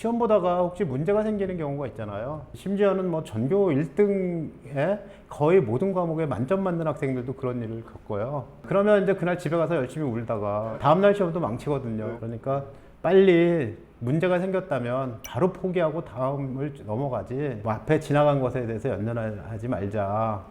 시험 보다가 혹시 문제가 생기는 경우가 있잖아요. 심지어는 뭐 전교 1등에 거의 모든 과목에 만점 맞는 학생들도 그런 일을 겪어요. 그러면 이제 그날 집에 가서 열심히 울다가 다음날 시험도 망치거든요. 그러니까 빨리 문제가 생겼다면 바로 포기하고 다음을 넘어가지, 뭐 앞에 지나간 것에 대해서 연연하지 말자.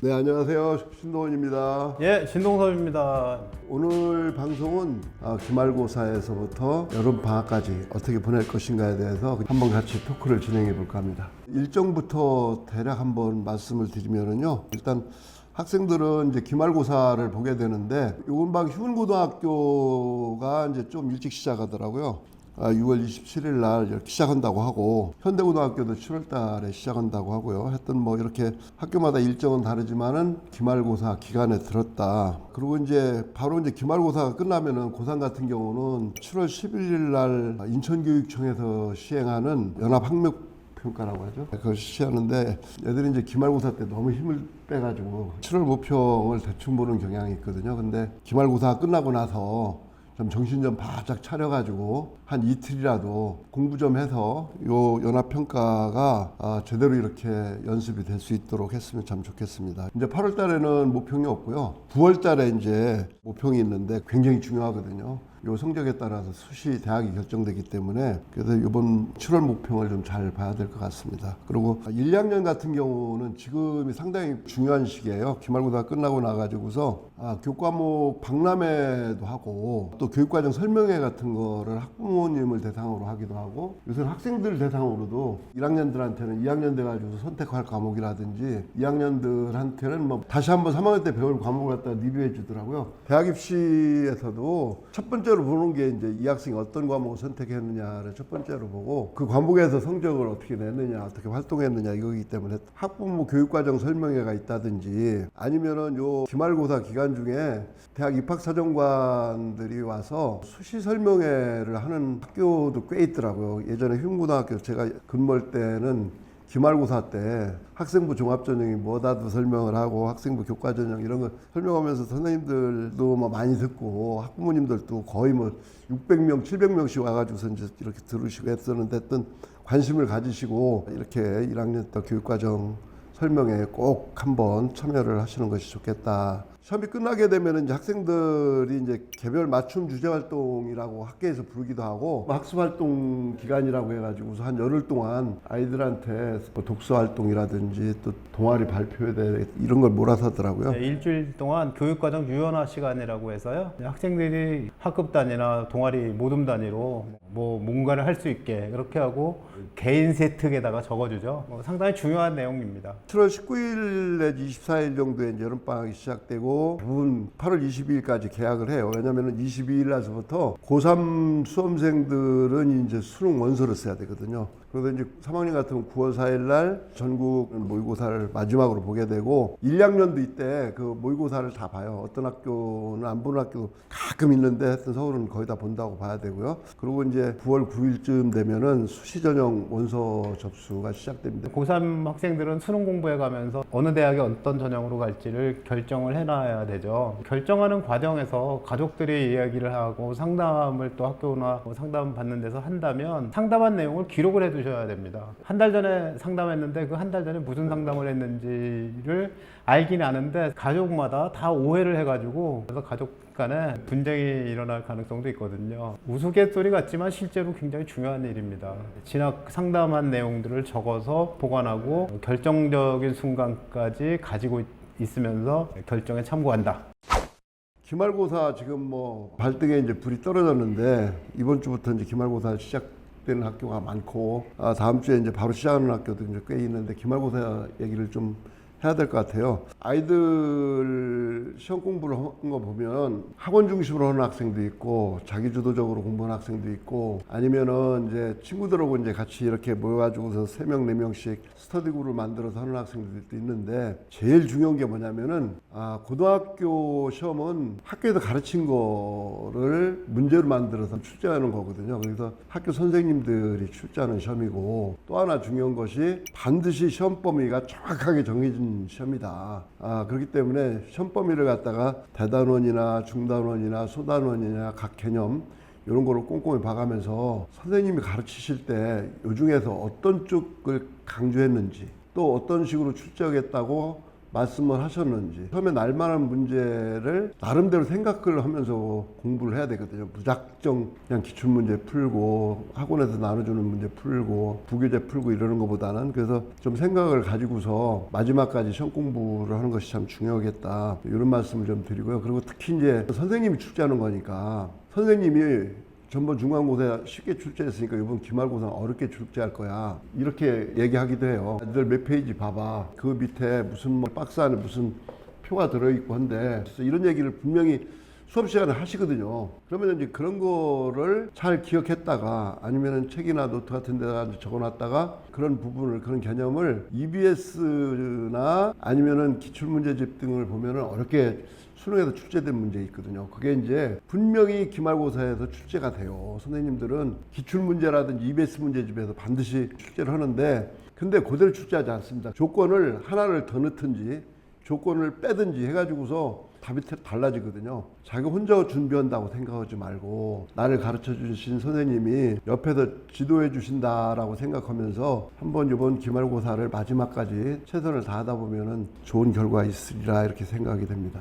네, 안녕하세요. 신동원입니다. 예, 신동섭입니다. 오늘 방송은 기말고사에서부터 여름방학까지 어떻게 보낼 것인가에 대해서 한번 같이 토크를 진행해 볼까 합니다. 일정부터 대략 한번 말씀을 드리면은요. 일단 학생들은 이제 기말고사를 보게 되는데 이번 방 휴문고등학교가 이제 좀 일찍 시작하더라고요. 6월 27일 날 이렇게 시작한다고 하고, 현대고등학교도 7월 달에 시작한다고 하고요. 하여튼 뭐 이렇게 학교마다 일정은 다르지만은 기말고사 기간에 들었다. 그리고 이제 바로 이제 기말고사가 끝나면은 고3 같은 경우는 7월 11일 날 인천교육청에서 시행하는 연합학력평가라고 하죠. 그걸 시행하는데 애들이 이제 기말고사 때 너무 힘을 빼가지고 7월 모평을 대충 보는 경향이 있거든요. 근데 기말고사 끝나고 나서 좀 정신 좀 바짝 차려가지고 한 이틀이라도 공부 좀 해서 요 연합평가가 제대로 이렇게 연습이 될 수 있도록 했으면 참 좋겠습니다. 이제 8월 달에는 모평이 없고요. 9월 달에 이제 모평이 있는데 굉장히 중요하거든요. 요 성적에 따라서 수시 대학이 결정되기 때문에 그래서 이번 7월 모평을 좀 잘 봐야 될 것 같습니다. 그리고 1, 2학년 같은 경우는 지금이 상당히 중요한 시기예요. 기말고사 끝나고 나가지고서 교과목 박람회도 하고 또 교육과정 설명회 같은 거를 학부모님을 대상으로 하기도 하고, 요새는 학생들 대상으로도 1학년들한테는 2학년 돼가지고 선택할 과목이라든지 2학년들한테는 뭐 다시 한번 3학년 때 배울 과목을 갖다 리뷰해 주더라고요. 대학 입시에서도 첫 번째로 보는 게 이제 이 학생이 어떤 과목을 선택했느냐를 첫 번째로 보고, 그 과목에서 성적을 어떻게 냈느냐, 어떻게 활동했느냐 이거기 때문에 학부모 교육과정 설명회가 있다든지, 아니면은 요 기말고사 기간 중에 대학 입학사정관들이 와서 수시 설명회를 하는 학교도 꽤 있더라고요. 예전에 흉고등학교 제가 근무할 때는 기말고사 때 학생부 종합전형이 뭐다도 설명을 하고 학생부 교과전형 이런 거 설명하면서 선생님들도 뭐 많이 듣고 학부모님들도 거의 뭐 600명, 700명씩 와가지고서 이제 이렇게 들으시고 했었는데, 어떤 관심을 가지시고 이렇게 1학년 때 교육과정 설명에 꼭 한번 참여를 하시는 것이 좋겠다. 시험이 끝나게 되면 이제 학생들이 이제 개별 맞춤 주제 활동이라고 학교에서 부르기도 하고, 학습 활동 기간이라고 해가지고서 한 열흘 동안 아이들한테 뭐 독서 활동이라든지 또 동아리 발표회 이런 걸 몰아서 하더라고요. 네, 일주일 동안 교육과정 유연화 시간이라고 해서요. 학생들이 학급 단위나 동아리 모둠 단위로 뭐 뭔가를 할 수 있게 그렇게 하고 개인 세특에다가 적어주죠. 상당히 중요한 내용입니다. 7월 19일 내지 24일 정도에 이제 여름방학이 시작되고 대부분 8월 22일까지 개학을 해요. 왜냐하면 22일 날서부터 고3 수험생들은 이제 수능 원서를 써야 되거든요. 그래서 이제 3학년 같으면 9월 4일 날 전국 모의고사를 마지막으로 보게 되고, 1, 2학년도 이때 그 모의고사를 다 봐요. 어떤 학교는 안 보는 학교 가끔 있는데 하여튼 서울은 거의 다 본다고 봐야 되고요. 그리고 이제 9월 9일쯤 되면은 수시 전형 원서 접수가 시작됩니다. 고3 학생들은 수능 공부해 가면서 어느 대학에 어떤 전형으로 갈지를 결정을 해놔야 되죠. 결정하는 과정에서 가족들이 이야기를 하고 상담을 또 학교나 상담 받는 데서 한다면 상담한 내용을 기록을 해두셔야 됩니다. 한 달 전에 상담했는데 그 한 달 전에 무슨 상담을 했는지를 알긴 아는데 가족마다 다 오해를 해가지고 그래서 가족 간에 분쟁이 일어날 가능성도 있거든요. 우스갯소리 같지만 실제로 굉장히 중요한 일입니다. 진학 상담한 내용들을 적어서 보관하고 결정적인 순간까지 가지고 있으면서 결정에 참고한다. 기말고사 지금 뭐 발등에 이제 불이 떨어졌는데, 이번 주부터 이제 기말고사 시작되는 학교가 많고, 다음 주에 이제 바로 시작하는 학교도 이제 꽤 있는데, 기말고사 얘기를 좀 해야 될 것 같아요. 아이들 시험 공부를 한 거 보면 학원 중심으로 하는 학생도 있고, 자기 주도적으로 공부하는 학생도 있고, 아니면은 이제 친구들하고 이제 같이 이렇게 모여가지고서 3명, 4명씩 스터디 그룹을 만들어서 하는 학생들도 있는데, 제일 중요한 게 뭐냐면은 고등학교 시험은 학교에서 가르친 거를 문제로 만들어서 출제하는 거거든요. 그래서 학교 선생님들이 출제하는 시험이고, 또 하나 중요한 것이 반드시 시험 범위가 정확하게 정해진 주신 시험이다. 그렇기 때문에 시험 범위를 갖다가 대단원이나 중단원이나 소단원이나 각 개념 이런 거를 꼼꼼히 봐가면서 선생님이 가르치실 때 이 중에서 어떤 쪽을 강조했는지 또 어떤 식으로 출제하겠다고 말씀을 하셨는지 처음에 날만한 문제를 나름대로 생각을 하면서 공부를 해야 되거든요. 무작정 그냥 기출문제 풀고 학원에서 나눠주는 문제 풀고 부교재 풀고 이러는 것보다는 그래서 좀 생각을 가지고서 마지막까지 시험 공부를 하는 것이 참 중요하겠다 이런 말씀을 좀 드리고요. 그리고 특히 이제 선생님이 출제하는 거니까 선생님이 전번 중간고사 쉽게 출제했으니까 이번 기말고사 어렵게 출제할 거야 이렇게 얘기하기도 해요. 애들 몇 페이지 봐봐 그 밑에 무슨 뭐 박스 안에 무슨 표가 들어있고 한데 이런 얘기를 분명히 수업 시간에 하시거든요. 그러면 이제 그런 거를 잘 기억했다가 아니면은 책이나 노트 같은 데다 적어놨다가 그런 부분을 그런 개념을 EBS나 아니면은 기출문제집 등을 보면은 어렵게 수능에서 출제된 문제 있거든요. 그게 이제 분명히 기말고사에서 출제가 돼요. 선생님들은 기출문제라든지 EBS 문제집에서 반드시 출제를 하는데 근데 그대로 출제하지 않습니다. 조건을 하나를 더 넣든지 조건을 빼든지 해가지고서 답이 달라지거든요. 자기 혼자 준비한다고 생각하지 말고 나를 가르쳐 주신 선생님이 옆에서 지도해 주신다라고 생각하면서 한번 이번 기말고사를 마지막까지 최선을 다하다 보면은 좋은 결과 있으리라 이렇게 생각이 됩니다.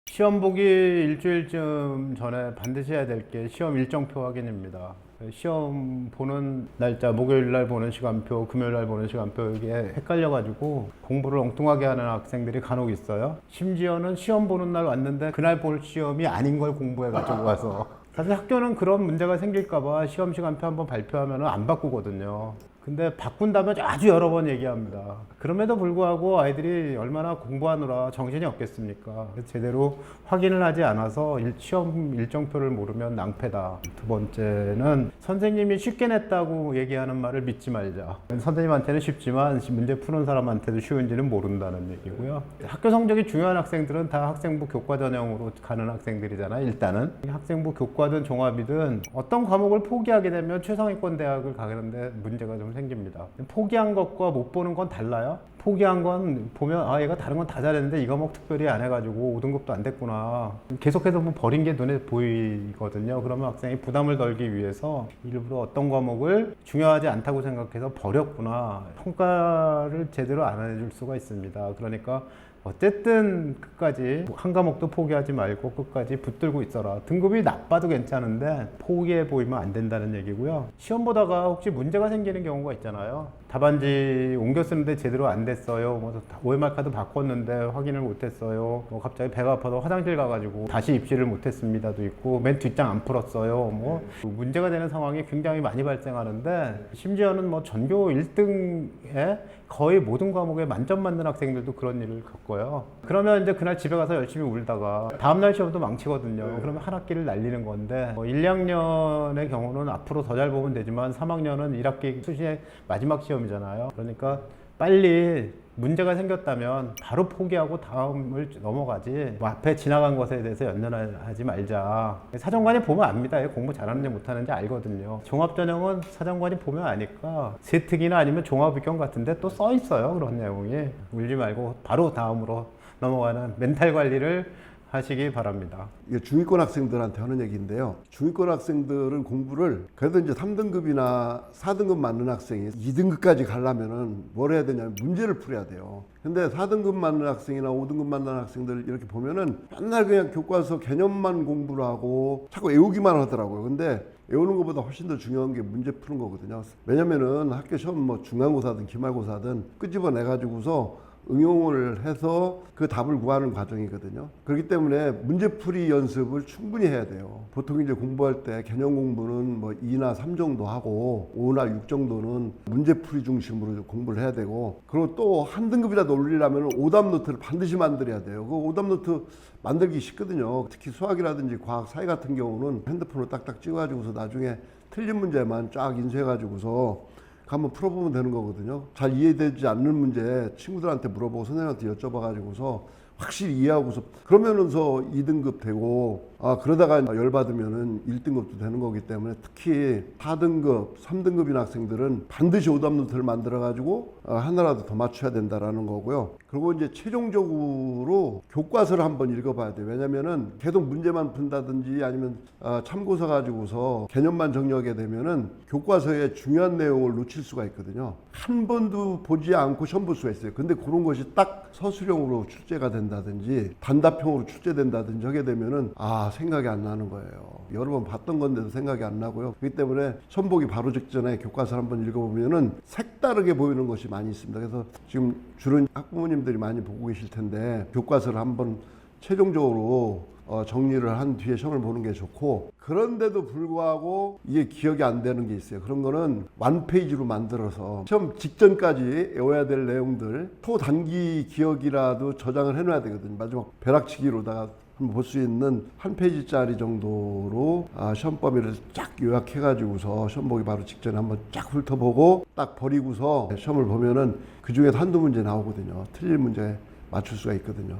시험 보기 일주일쯤 전에 반드시 해야 될 게 시험 일정표 확인입니다. 시험 보는 날짜, 목요일 날 보는 시간표, 금요일 날 보는 시간표 이게 헷갈려가지고 공부를 엉뚱하게 하는 학생들이 간혹 있어요. 심지어는 시험 보는 날 왔는데 그날 볼 시험이 아닌 걸 공부해가지고 와서 사실 학교는 그런 문제가 생길까봐 시험 시간표 한번 발표하면 안 바꾸거든요. 근데 바꾼다면 아주 여러 번 얘기합니다. 그럼에도 불구하고 아이들이 얼마나 공부하느라 정신이 없겠습니까? 제대로 확인을 하지 않아서 시험 일정표를 모르면 낭패다. 두 번째는 선생님이 쉽게 냈다고 얘기하는 말을 믿지 말자. 선생님한테는 쉽지만 문제 푸는 사람한테도 쉬운지는 모른다는 얘기고요. 학교 성적이 중요한 학생들은 다 학생부 교과 전형으로 가는 학생들이잖아요. 일단은 학생부 교과든 종합이든 어떤 과목을 포기하게 되면 최상위권 대학을 가는데 문제가 좀 생깁니다. 포기한 것과 못 보는 건 달라요. 포기한 건 보면 얘가 다른 건 다 잘했는데 이 과목 특별히 안 해가지고 5등급도 안 됐구나. 계속해서 뭐 버린 게 눈에 보이거든요. 그러면 학생이 부담을 덜기 위해서 일부러 어떤 과목을 중요하지 않다고 생각해서 버렸구나. 평가를 제대로 안 해줄 수가 있습니다. 그러니까 어쨌든 끝까지 한 과목도 포기하지 말고 끝까지 붙들고 있어라. 등급이 나빠도 괜찮은데 포기해 보이면 안 된다는 얘기고요. 시험 보다가 혹시 문제가 생기는 경우가 있잖아요. 답안지 옮겨 쓰는데 제대로 안 됐어요. 뭐 OMR 카드 바꿨는데 확인을 못했어요. 뭐 갑자기 배가 아파서 화장실 가가지고 다시 입시를 못했습니다도 있고 맨 뒷장 안 풀었어요. 뭐 문제가 되는 상황이 굉장히 많이 발생하는데 심지어는 뭐 전교 1등에 거의 모든 과목에 만점 맞는 학생들도 그런 일을 겪어요. 그러면 이제 그날 집에 가서 열심히 울다가 다음날 시험도 망치거든요. 그러면 한 학기를 날리는 건데 1, 2학년의 경우는 앞으로 더 잘 보면 되지만 3학년은 1학기 수시의 마지막 시험이잖아요. 그러니까 빨리 문제가 생겼다면 바로 포기하고 다음을 넘어가지 뭐 앞에 지나간 것에 대해서 연연하지 말자. 사정관이 보면 압니다. 공부 잘하는지 못하는지 알거든요. 종합전형은 사정관이 보면 아니까 세특이나 아니면 종합의견 같은데 또 써 있어요. 그런 내용이. 울지 말고 바로 다음으로 넘어가는 멘탈 관리를 하시기 바랍니다. 이게 중위권 학생들한테 하는 얘기인데요. 중위권 학생들은 공부를 그래도 이제 3등급이나 4등급 맞는 학생이 2등급까지 가려면은 뭘 해야 되냐면 문제를 풀어야 돼요. 근데 4등급 맞는 학생이나 5등급 맞는 학생들 이렇게 보면은 맨날 그냥 교과서 개념만 공부를 하고 자꾸 외우기만 하더라고요. 근데 외우는 것보다 훨씬 더 중요한 게 문제 푸는 거거든요. 왜냐면은 학교 시험 뭐 중간고사든 기말고사든 끄집어내 가지고서 응용을 해서 그 답을 구하는 과정이거든요. 그렇기 때문에 문제풀이 연습을 충분히 해야 돼요. 보통 이제 공부할 때 개념 공부는 뭐 2나 3 정도 하고 5나 6 정도는 문제풀이 중심으로 공부를 해야 되고, 그리고 또 한 등급이라도 올리려면 오답 노트를 반드시 만들어야 돼요. 그 오답 노트 만들기 쉽거든요. 특히 수학이라든지 과학, 사회 같은 경우는 핸드폰으로 딱딱 찍어가지고서 나중에 틀린 문제만 쫙 인쇄해가지고서 한번 풀어보면 되는 거거든요. 잘 이해되지 않는 문제 친구들한테 물어보고 선생님한테 여쭤봐가지고서 확실히 이해하고서 그러면서 2등급 되고 그러다가 열받으면은 1등급도 되는 거기 때문에 특히 4등급, 3등급인 학생들은 반드시 오답 노트를 만들어 가지고 하나라도 더 맞춰야 된다라는 거고요. 그리고 이제 최종적으로 교과서를 한번 읽어봐야 돼요. 왜냐면은 계속 문제만 푼다든지 아니면 참고서 가지고서 개념만 정리하게 되면은 교과서의 중요한 내용을 놓칠 수가 있거든요. 한 번도 보지 않고 시험 볼 수가 있어요. 근데 그런 것이 딱 서술형으로 출제가 된다든지 단답형으로 출제된다든지 하게 되면은 생각이 안 나는 거예요. 여러 번 봤던 건데도 생각이 안 나고요. 그렇기 때문에 시험 보기 바로 직전에 교과서를 한번 읽어보면은 색다르게 보이는 것이 많이 있습니다. 그래서 지금 주로 학부모님들이 많이 보고 계실 텐데 교과서를 한번 최종적으로 정리를 한 뒤에 시험을 보는 게 좋고, 그런데도 불구하고 이게 기억이 안 되는 게 있어요. 그런 거는 완페이지로 만들어서 시험 직전까지 외워야 될 내용들 초단기 기억이라도 저장을 해놔야 되거든요. 마지막 벼락치기로다가 한번 볼 수 있는 한 페이지짜리 정도로 시험 범위를 쫙 요약해가지고서 시험 보기 바로 직전에 한번 쫙 훑어보고 딱 버리고서 시험을 보면은 그 중에 한두 문제 나오거든요. 틀릴 문제 맞출 수가 있거든요.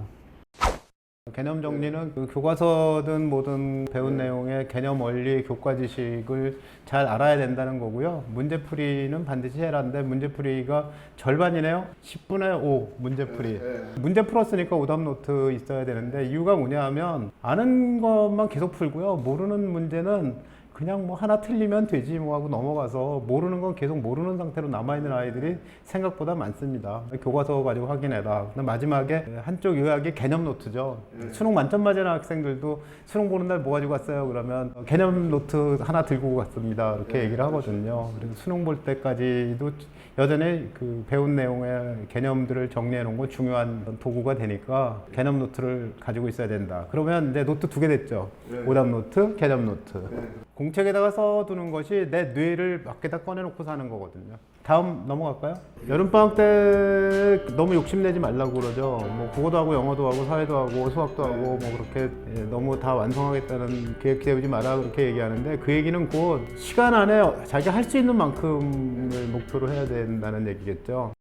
개념 정리는 그 교과서든 뭐든 배운 내용의 개념 원리, 교과 지식을 잘 알아야 된다는 거고요. 문제풀이는 반드시 해야 하는데 문제풀이가 절반이네요. 10분의 5 문제풀이. 문제 풀었으니까 오답 노트 있어야 되는데 이유가 뭐냐 하면 아는 것만 계속 풀고요. 모르는 문제는 그냥 뭐 하나 틀리면 되지 뭐 하고 넘어가서 모르는 건 계속 모르는 상태로 남아있는 아이들이 생각보다 많습니다. 교과서 가지고 확인해라. 마지막에 한쪽 요약이 개념 노트죠. 수능 만점 맞은 학생들도 수능 보는 날 뭐 가지고 왔어요? 그러면 개념 노트 하나 들고 갔습니다. 이렇게 얘기를 하거든요. 그래서 수능 볼 때까지도 여전히 그 배운 내용의 개념들을 정리해 놓은 건 중요한 도구가 되니까 개념 노트를 가지고 있어야 된다. 그러면 이제 노트 2개 됐죠. 오답 노트, 개념 노트. 공책에다가 써두는 것이 내 뇌를 밖에다 꺼내놓고 사는 거거든요. 다음 넘어갈까요? 여름방학 때 너무 욕심내지 말라고 그러죠. 뭐 국어도 하고 영어도 하고 사회도 하고 수학도 하고 뭐 그렇게 너무 다 완성하겠다는 계획 세우지 마라 그렇게 얘기하는데 그 얘기는 곧 시간 안에 자기가 할 수 있는 만큼을 목표로 해야 된다는 얘기겠죠.